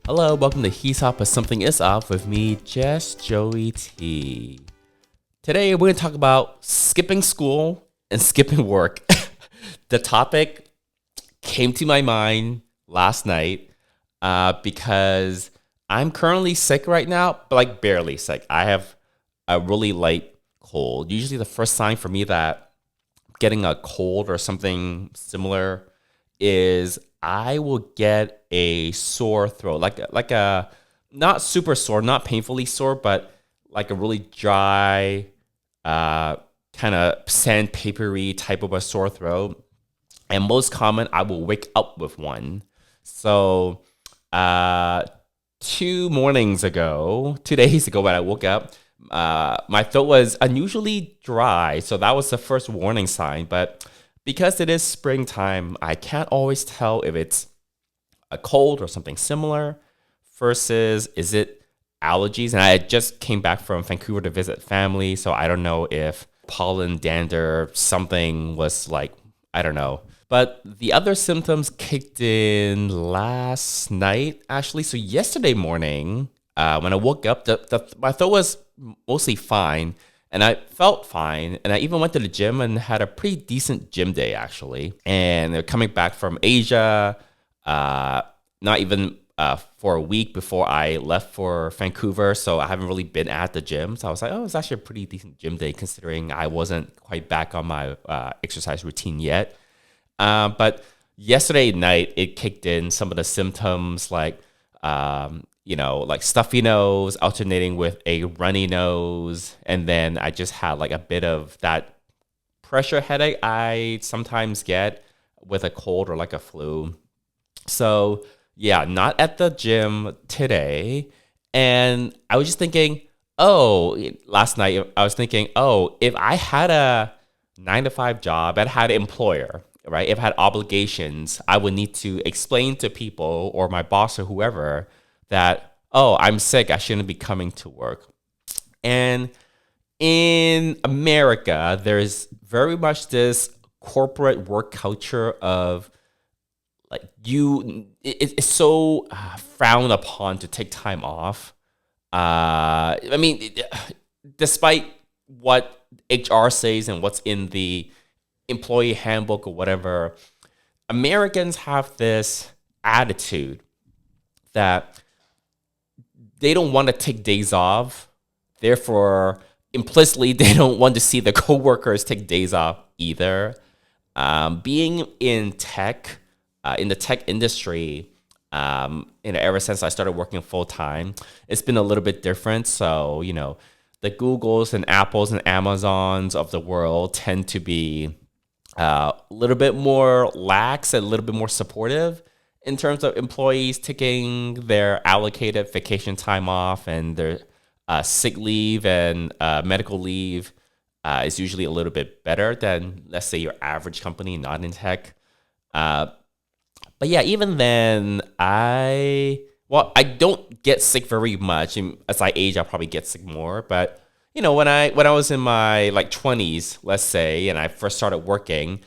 Hello, welcome to He's Up, but Something Is Up with me, Just Joey T. Today, we're going to talk about skipping school and skipping work. The topic came to my mind last night because I'm currently sick right now, but like barely sick. I have a really light cold. Usually the first sign for me that I'm getting a cold or something similar is I will get a sore throat, like a not super sore, not painfully sore, but like a really dry, kind of sandpapery type of a sore throat. And most common, I will wake up with one. So, 2 days ago, when I woke up, my throat was unusually dry. So that was the first warning sign. But because it is springtime, I can't always tell if it's a cold or something similar versus is it allergies. And I just came back from Vancouver to visit family. So I don't know if pollen, dander, something was like, I don't know. But the other symptoms kicked in last night, actually. So yesterday morning, when I woke up, my throat was mostly fine. And I felt fine. And I even went to the gym and had a pretty decent gym day, actually. And they're coming back from Asia, not even for a week before I left for Vancouver. So I haven't really been at the gym. So I was like, oh, it's actually a pretty decent gym day considering I wasn't quite back on my exercise routine yet. But yesterday night, it kicked in some of the symptoms like, like stuffy nose alternating with a runny nose. And then I just had like a bit of that pressure headache I sometimes get with a cold or like a flu. So yeah, not at the gym today. And I was just thinking, last night I was thinking, if I had a 9-to-5 job, I'd had an employer, right? If I had obligations, I would need to explain to people or my boss or whoever that, I'm sick, I shouldn't be coming to work. And in America, there's very much this corporate work culture of like it's so frowned upon to take time off. Despite what HR says and what's in the employee handbook or whatever, Americans have this attitude that they don't want to take days off. Therefore, implicitly, they don't want to see the coworkers take days off either. Being in tech, in the tech industry, ever since I started working full time, it's been a little bit different. So, the Googles and Apples and Amazons of the world tend to be a little bit more lax and a little bit more supportive in terms of employees taking their allocated vacation time off, and their sick leave and medical leave is usually a little bit better than, let's say, your average company not in tech. But yeah, even then, I don't get sick very much. And as I age, I'll probably get sick more. But when I was in my like 20s, let's say, and I first started working,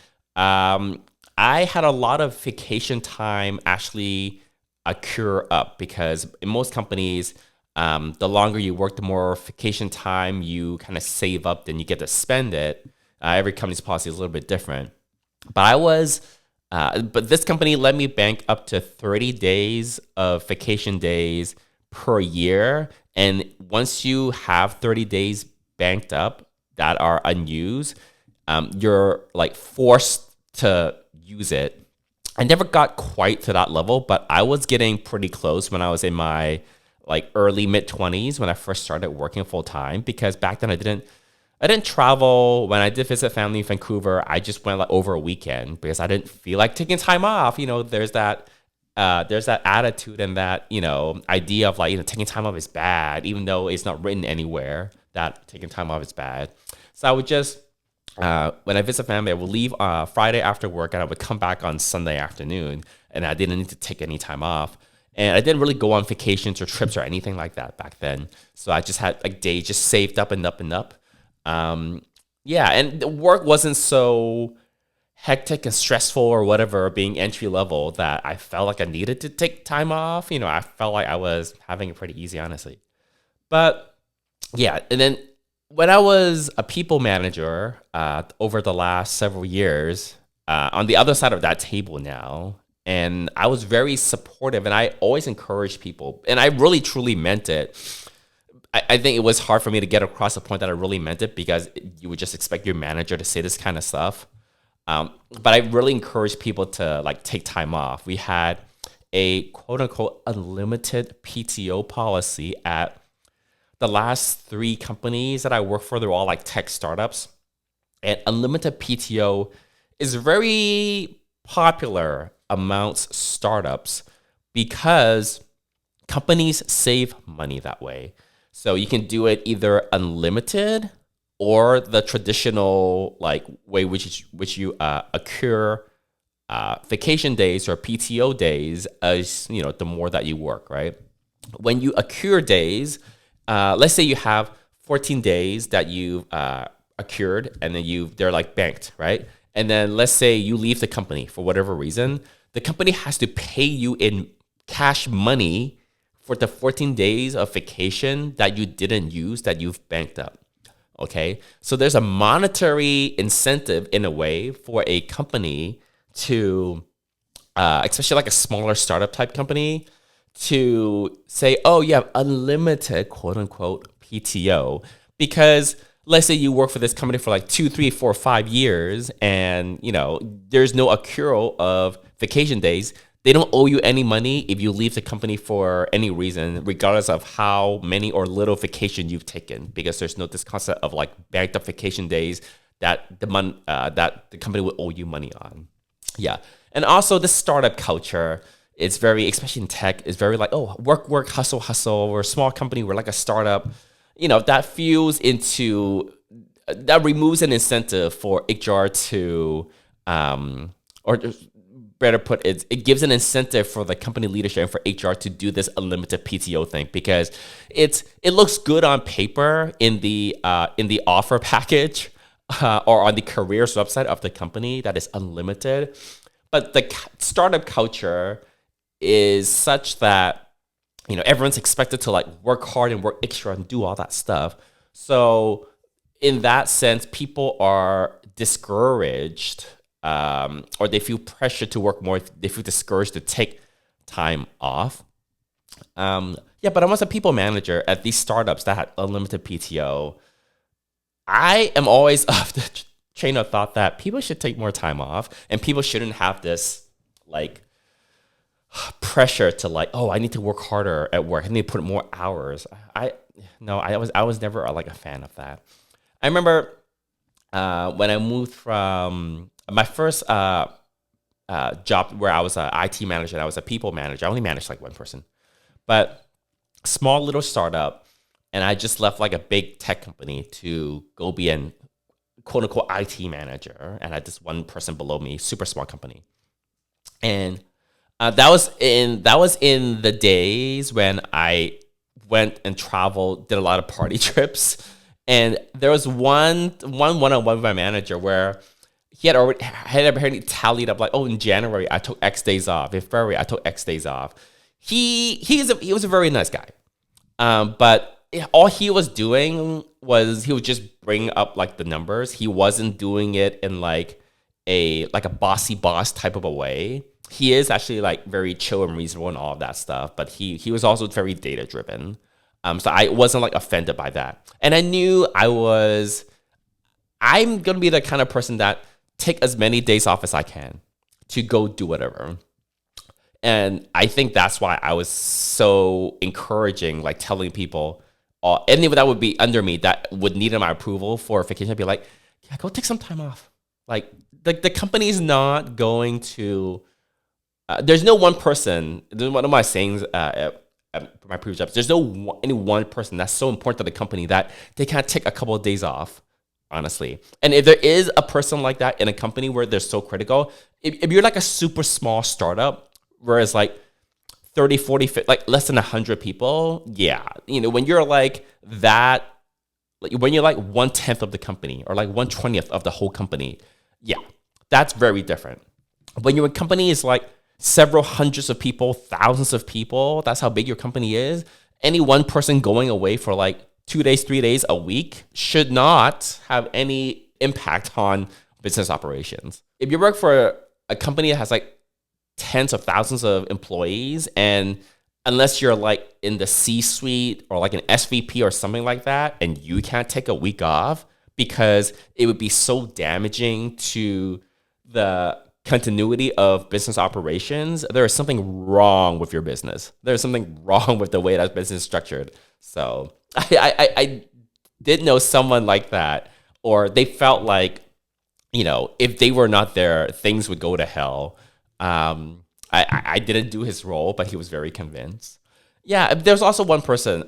I had a lot of vacation time actually accrue up because in most companies, the longer you work, the more vacation time you kind of save up, then you get to spend it. Every company's policy is a little bit different. But this company let me bank up to 30 days of vacation days per year. And once you have 30 days banked up that are unused, you're like forced to use it. I never got quite to that level, but I was getting pretty close when I was in my like early mid-20s when I first started working full time, because back then I didn't travel. When I did visit family in Vancouver, I just went like over a weekend because I didn't feel like taking time off. There's that attitude and that, idea of like, taking time off is bad, even though it's not written anywhere that taking time off is bad. So I would just, when I visit family, I would leave Friday after work and I would come back on Sunday afternoon, and I didn't need to take any time off. And I didn't really go on vacations or trips or anything like that back then. So I just had like days just saved up and up and up. And the work wasn't so hectic and stressful or whatever, being entry level, that I felt like I needed to take time off. I felt like I was having it pretty easy, honestly. But yeah, and then when I was a people manager over the last several years, on the other side of that table now, and I was very supportive, and I always encouraged people, and I really truly meant it. I think it was hard for me to get across the point that I really meant it, because you would just expect your manager to say this kind of stuff. But I really encourage people to like take time off. We had a quote unquote unlimited PTO policy at the last 3 companies that I work for. They're all like tech startups, and unlimited PTO is very popular amongst startups because companies save money that way. So you can do it either unlimited or the traditional like way which you accrue vacation days or PTO days as the more that you work, right? When you accrue days, let's say you have 14 days that you've accrued, and then they're like banked, right? And then let's say you leave the company for whatever reason, the company has to pay you in cash money for the 14 days of vacation that you didn't use, that you've banked up. Okay, so there's a monetary incentive in a way for a company to, especially like a smaller startup type company, to say, oh, you have unlimited quote unquote PTO, because let's say you work for this company for like 2, 3, 4, 5 years, and there's no accrual of vacation days. They don't owe you any money if you leave the company for any reason, regardless of how many or little vacation you've taken, because there's no this concept of like banked up vacation days that the company will owe you money on. Yeah, and also the startup culture is very, especially in tech, is very like, oh, work, hustle. We're a small company. We're like a startup. That removes an incentive for HR to, or better put, it gives an incentive for the company leadership and for HR to do this unlimited PTO thing, because it looks good on paper in the offer package or on the careers website of the company that is unlimited, but the startup culture is such that everyone's expected to like work hard and work extra and do all that stuff. So in that sense, people are discouraged, or they feel pressure to work more. They feel discouraged to take time off. But I was a people manager at these startups that had unlimited PTO. I am always of the train of thought that people should take more time off, and people shouldn't have this like pressure to like, oh, I need to work harder at work. I need to put more hours. I was never like a fan of that. I remember when I moved from my first job where I was an IT manager, and I was a people manager. I only managed like one person, but small little startup, and I just left like a big tech company to go be an quote unquote IT manager, and I had this one person below me, super small company, and that was in the days when I went and traveled, did a lot of party trips, and there was one one-on-one with my manager where he had already tallied up like, oh, in January I took X days off, in February I took X days off. He was a very nice guy, but all he was doing was he would just bring up like the numbers. He wasn't doing it in like a bossy boss type of a way. He is actually like very chill and reasonable and all of that stuff, but he was also very data driven. So I wasn't like offended by that. And I knew I'm going to be the kind of person that take as many days off as I can to go do whatever. And I think that's why I was so encouraging, like telling people, anyone that would be under me that would need my approval for a vacation, I'd be like, yeah, go take some time off. Like the company is not going to, there's no one person, one of my sayings at my previous jobs, there's any one person that's so important to the company that they can't take a couple of days off, honestly. And if there is a person like that in a company where they're so critical, if you're like a super small startup, whereas like 30, 40, 50, like less than 100 people, yeah. When you're like that, like when you're like 1/10 of the company or like 1/20th of the whole company, yeah. That's very different. When your company is like several hundreds of people, thousands of people, that's how big your company is. Any one person going away for like 2 days, 3 days a week should not have any impact on business operations. If you work for a company that has like tens of thousands of employees, and unless you're like in the C-suite or like an SVP or something like that, and you can't take a week off because it would be so damaging to the continuity of business operations, there is something wrong with your business. There's something wrong with the way that business is structured. So I did know someone like that, or they felt like, if they were not there, things would go to hell. I didn't do his role, but he was very convinced. Yeah, there's also one person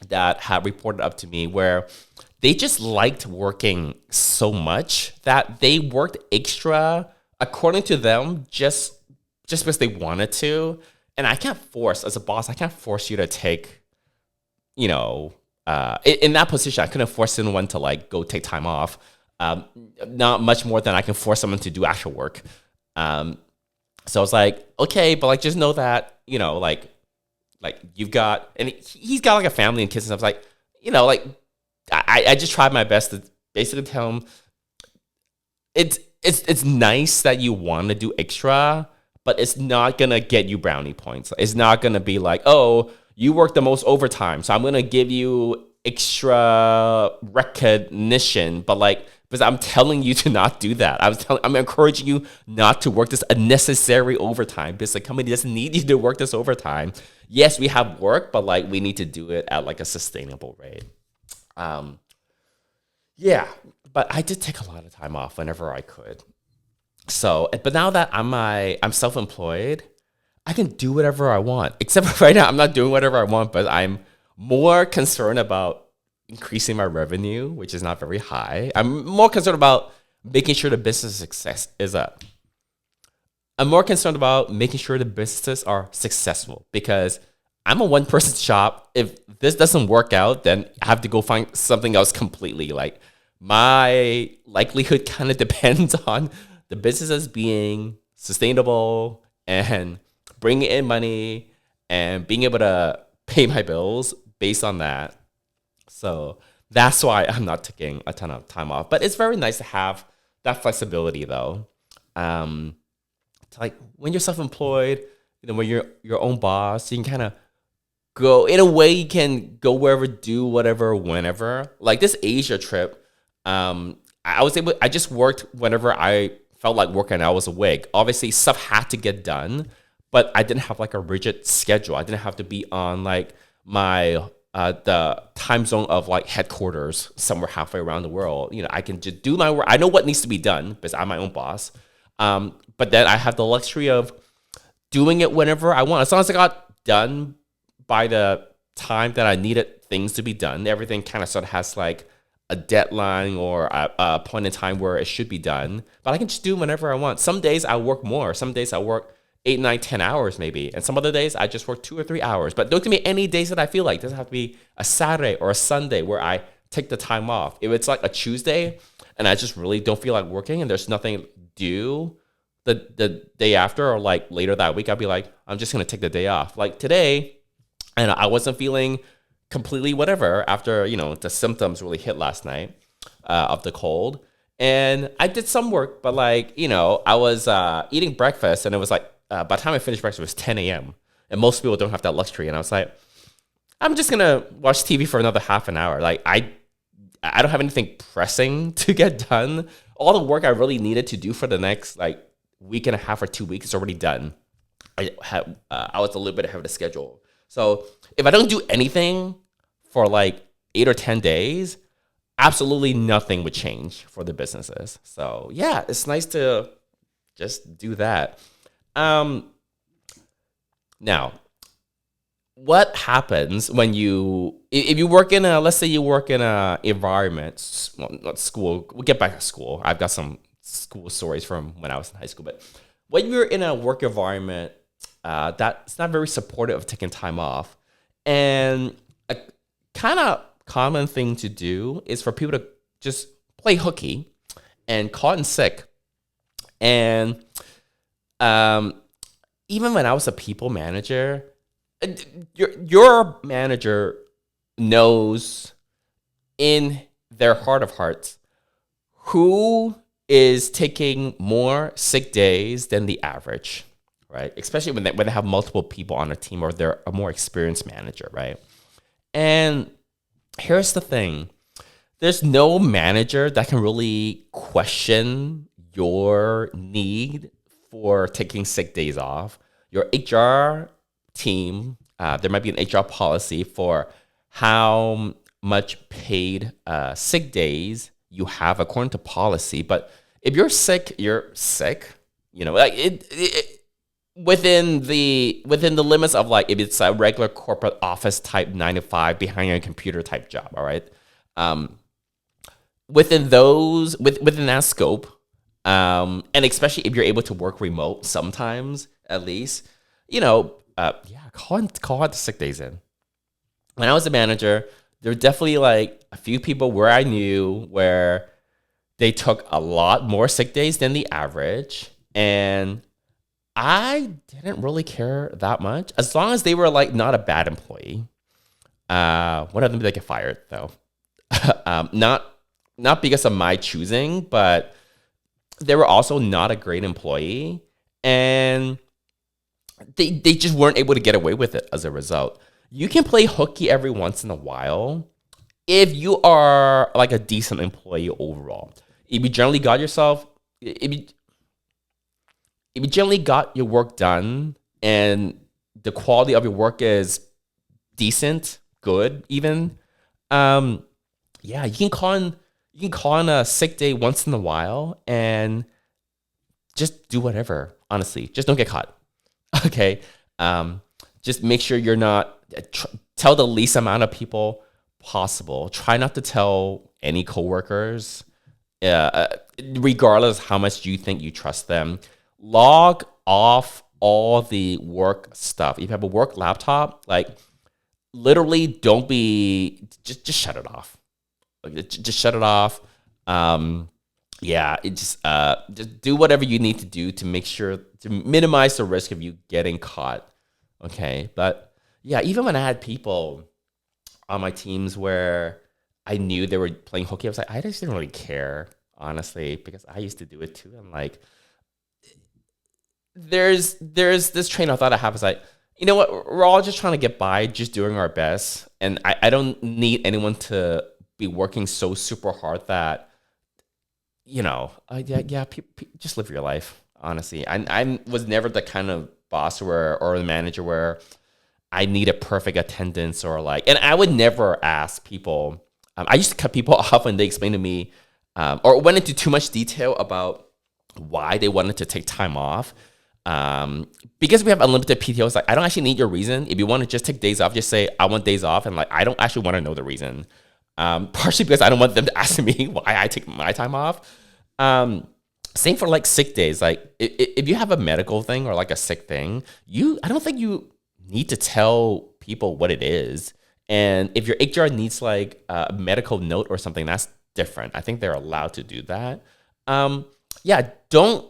that had reported up to me where they just liked working so much that they worked extra, according to them, just because they wanted to. And I can't force, as a boss, I can't force you to take, in that position, I couldn't force anyone to like go take time off. Not much more than I can force someone to do actual work. So I was like, okay, but like just know that, like you've got, and he's got like a family and kids and stuff. I was like, I just tried my best to basically tell him it's nice that you want to do extra, but it's not gonna get you brownie points. It's not gonna be like, oh, you work the most overtime, so I'm gonna give you extra recognition, but like, because I'm telling you to not do that. I'm encouraging you not to work this unnecessary overtime because the company doesn't need you to work this overtime. Yes, we have work, but like we need to do it at like a sustainable rate. Yeah, but I did take a lot of time off whenever I could. So, but now that I'm self-employed, I can do whatever I want. Except for right now, I'm not doing whatever I want, but I'm more concerned about increasing my revenue, which is not very high. I'm more concerned about making sure the business success is up. I'm more concerned about making sure the businesses are successful because I'm a one-person shop. If this doesn't work out, then I have to go find something else completely. Like my likelihood kind of depends on the businesses being sustainable and bringing in money and being able to pay my bills based on that. So that's why I'm not taking a ton of time off. But it's very nice to have that flexibility, though. Like when you're self-employed, when you're your own boss, you can kind of go. In a way, you can go wherever, do whatever, whenever. Like this Asia trip, I just worked whenever I felt like working. I was awake. Obviously, stuff had to get done, but I didn't have like a rigid schedule. I didn't have to be on like my the time zone of like headquarters somewhere halfway around the world. I can just do my work. I know what needs to be done because I'm my own boss. But then I have the luxury of doing it whenever I want. As long as I got done by the time that I needed things to be done, everything kind of sort of has like a deadline or a point in time where it should be done. But I can just do whenever I want. Some days I work more. Some days I work 8, 9, 10 hours maybe. And some other days I just work 2 or 3 hours. But don't give me any days that I feel like. It doesn't have to be a Saturday or a Sunday where I take the time off. If it's like a Tuesday and I just really don't feel like working and there's nothing due the day after or like later that week, I'll be like, I'm just going to take the day off. Like today, and I wasn't feeling completely whatever after, the symptoms really hit last night of the cold. And I did some work, but like, I was eating breakfast and it was like, by the time I finished breakfast, it was 10 a.m. And most people don't have that luxury. And I was like, I'm just going to watch TV for another half an hour. Like, I don't have anything pressing to get done. All the work I really needed to do for the next, like, week and a half or 2 weeks is already done. I was a little bit ahead of the schedule. So if I don't do anything for, like, 8 or 10 days, absolutely nothing would change for the businesses. So, yeah, it's nice to just do that. Now, what happens when if you work in let's say you work in a environment, well, not school, we'll get back to school. I've got some school stories from when I was in high school, but when you're in a work environment that's not very supportive of taking time off, and a kind of common thing to do is for people to just play hooky and call in sick And um, even when I was a people manager, your manager knows in their heart of hearts who is taking more sick days than the average, right? Especially when they have multiple people on a team or they're a more experienced manager, right? And here's the thing. There's no manager that can really question your need for taking sick days off. Your HR team, there might be an HR policy for how much paid sick days you have according to policy. But if you're sick, you're sick. You know, like within the limits of like if it's a regular corporate office type 9 to 5 behind a computer type job. All right. Um, within that scope, and especially if you're able to work remote sometimes at least, call the sick days in. When I was a manager, there were definitely like a few people where I knew where they took a lot more sick days than the average, and I didn't really care that much as long as they were like not a bad employee. One of them did get fired though, not because of my choosing, but they were also not a great employee, and they just weren't able to get away with it as a result. You can play hooky every once in a while if you are like a decent employee overall. If you generally got yourself, if you generally got your work done and the quality of your work is decent, good, even, yeah, you can call in a sick day once in a while and just do whatever. Honestly, just don't get caught. Okay, just make sure you're not tell the least amount of people possible. Try not to tell any coworkers, regardless how much you think you trust them. Log off all the work stuff. If you have a work laptop, like literally, don't be just shut it off. Like, just shut it off. Yeah, it just do whatever you need to do to make sure to minimize the risk of you getting caught. Okay, but yeah, even when I had people on my teams where I knew they were playing hooky, I was like, I just didn't really care, honestly, because I used to do it too. And like, there's this train of thought I have is like, you know what, we're all just trying to get by, just doing our best, and I don't need anyone to be working so super hard that just live your life. Honestly, I was never the kind of boss or the manager where I need a perfect attendance or like, and I would never ask people. I used to cut people off when they explained to me or went into too much detail about why they wanted to take time off. Because we have unlimited PTO, it's like I don't actually need your reason. If you want to just take days off, just say I want days off, and like I don't actually want to know the reason. Partially because I don't want them to ask me why I take my time off. Same for like sick days. Like if you have a medical thing or like a sick thing, I don't think you need to tell people what it is. And if your HR needs like a medical note or something, that's different. I think they're allowed to do that. Yeah, don't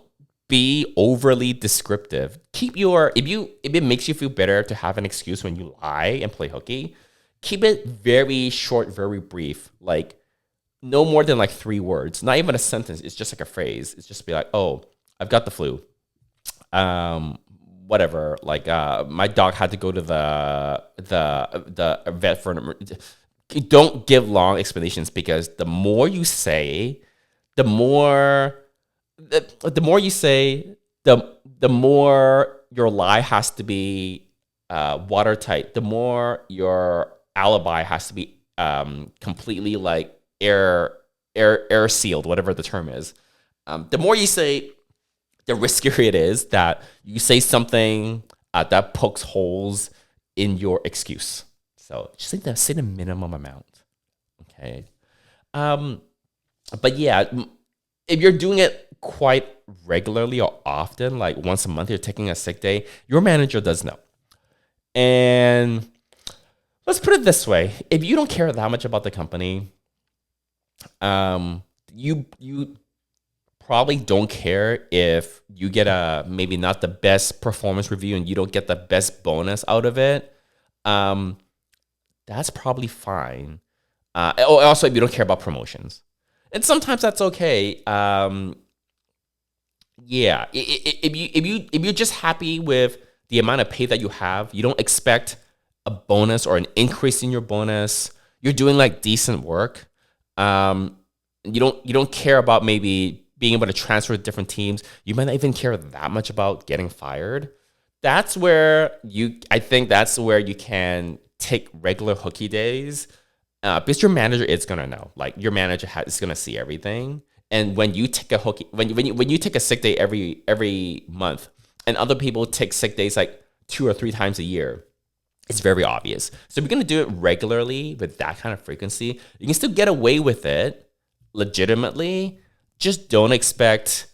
be overly descriptive. If it makes you feel better to have an excuse when you lie and play hooky, keep it very short, very brief. Like no more than like 3 words. Not even a sentence. It's just like a phrase. It's just be like, oh, I've got the flu. Whatever. Like my dog had to go to the vet for an. Don't give long explanations because the more you say, the more you say, the more your lie has to be watertight. The more your alibi has to be completely like air sealed, whatever the term is. The more you say, the riskier it is that you say something that pokes holes in your excuse. So just say the minimum amount. Okay. But yeah, if you're doing it quite regularly or often, like once a month, you're taking a sick day, your manager does know. And let's put it this way: if you don't care that much about the company, you probably don't care if you get a maybe not the best performance review and you don't get the best bonus out of it. Um, that's probably fine. Also, if you don't care about promotions, and sometimes that's okay. Yeah, if you're just happy with the amount of pay that you have, you don't expect a bonus or an increase in your bonus. You're doing like decent work. Um, you don't care about maybe being able to transfer to different teams. You might not even care that much about getting fired. I think that's where you can take regular hooky days, because your manager is gonna know. Like your manager is gonna see everything. And when you take a hooky, when you take a sick day every month, and other people take sick days like 2 or 3 times a year, it's very obvious. So if you're gonna do it regularly with that kind of frequency, you can still get away with it legitimately. Just don't expect,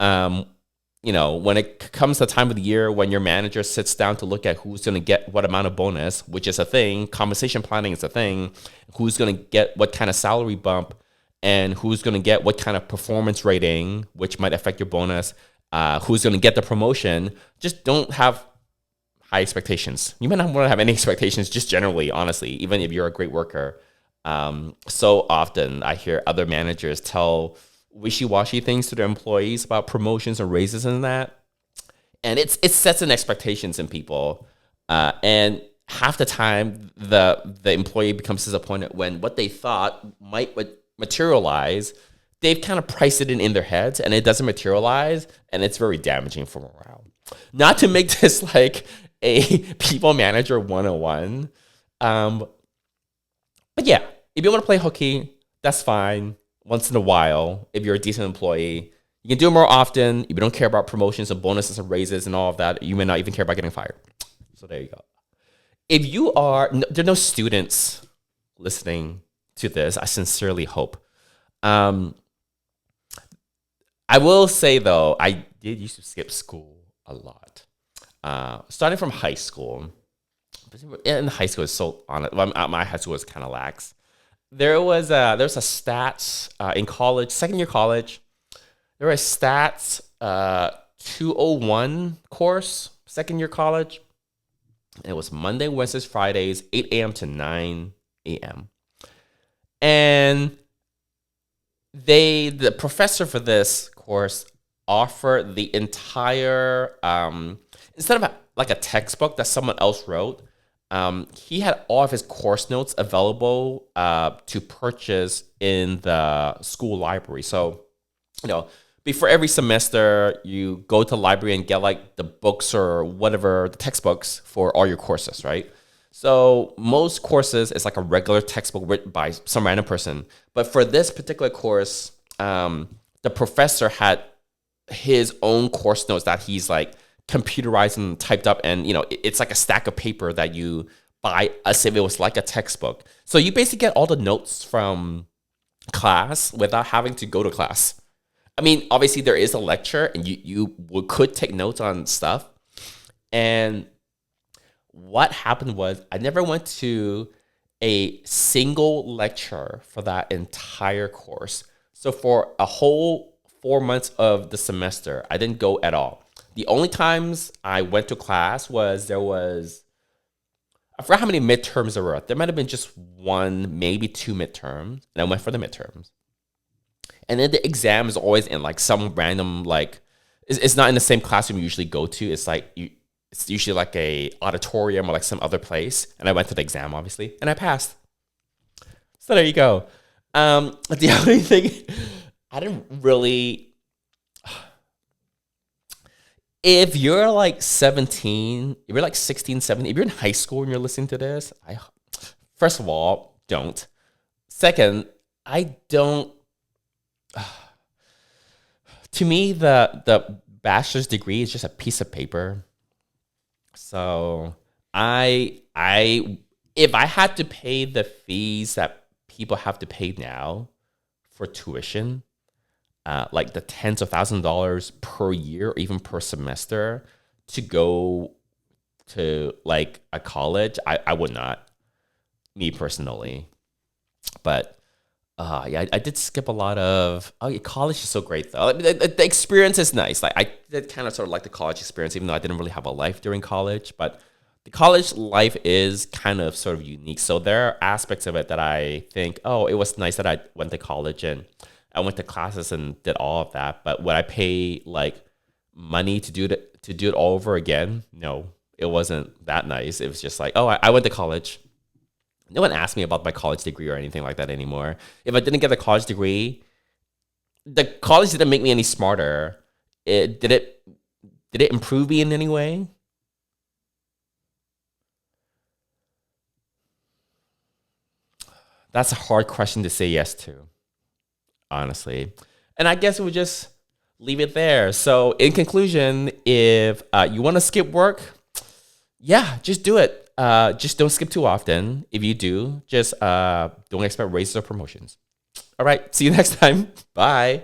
when it comes to the time of the year when your manager sits down to look at who's gonna get what amount of bonus, which is a thing. Compensation planning is a thing. Who's gonna get what kind of salary bump, and who's gonna get what kind of performance rating, which might affect your bonus. Who's gonna get the promotion? Just don't have high expectations. You might not want to have any expectations, just generally, honestly, even if you're a great worker. So often I hear other managers tell wishy-washy things to their employees about promotions and raises and that. And it sets an expectations in people. And half the time the employee becomes disappointed when what they thought might materialize, they've kind of priced it in their heads and it doesn't materialize, and it's very damaging for morale. Not to make this like a people manager 101. But yeah, if you want to play hooky, that's fine. Once in a while, if you're a decent employee, you can do it more often. If you don't care about promotions and bonuses and raises and all of that, you may not even care about getting fired. So there you go. If you are, there are no students listening to this, I sincerely hope. I will say though, I did used to skip school a lot. Starting from high school. In high school, it's so on it. My high school was kind of lax. There was a stats in college, second year college. There was a stats 201 course, second year college. It was Monday, Wednesdays, Fridays, 8 a.m. to 9 a.m. And the professor for this course offered the entire, instead of like a textbook that someone else wrote, he had all of his course notes available to purchase in the school library. So, before every semester, you go to the library and get like the books or whatever, the textbooks for all your courses, right? So most courses, it's like a regular textbook written by some random person. But for this particular course, the professor had his own course notes that he's like computerized and typed up, and it's like a stack of paper that you buy as if it was like a textbook. So you basically get all the notes from class without having to go to class. I mean, obviously there is a lecture and you could take notes on stuff. And what happened was I never went to a single lecture for that entire course. So for a whole 4 months of the semester, I didn't go at all. The only times I went to class was I forgot how many midterms there were. There might have been just one, maybe two midterms, and I went for the midterms. And then the exam is always in like some random, like, it's not in the same classroom you usually go to. It's like, it's usually like a auditorium or like some other place. And I went to the exam, obviously, and I passed. So there you go. The only thing, I didn't really, if you're like 17, if you're like 16, 17, if you're in high school and you're listening to this, first of all, don't. Second, I don't, to me, the bachelor's degree is just a piece of paper. So if I had to pay the fees that people have to pay now for tuition, like the tens of thousands of dollars per year or even per semester to go to like a college, I would not, me personally. But Yeah, I did skip a lot of. Oh, yeah, college is so great though. I mean, the experience is nice. Like I did kind of sort of like the college experience, even though I didn't really have a life during college. But the college life is kind of sort of unique. So there are aspects of it that I think, oh, it was nice that I went to college and I went to classes and did all of that. But would I pay like money to do it all over again? No, it wasn't that nice. It was just like, oh, I went to college. No one asked me about my college degree or anything like that anymore. If I didn't get a college degree, the college didn't make me any smarter. Did it improve me in any way? That's a hard question to say yes to, honestly. And I guess we'll just leave it there. So, in conclusion, if you want to skip work, yeah, just do it. Just don't skip too often. If you do, just don't expect raises or promotions. All right, see you next time. Bye.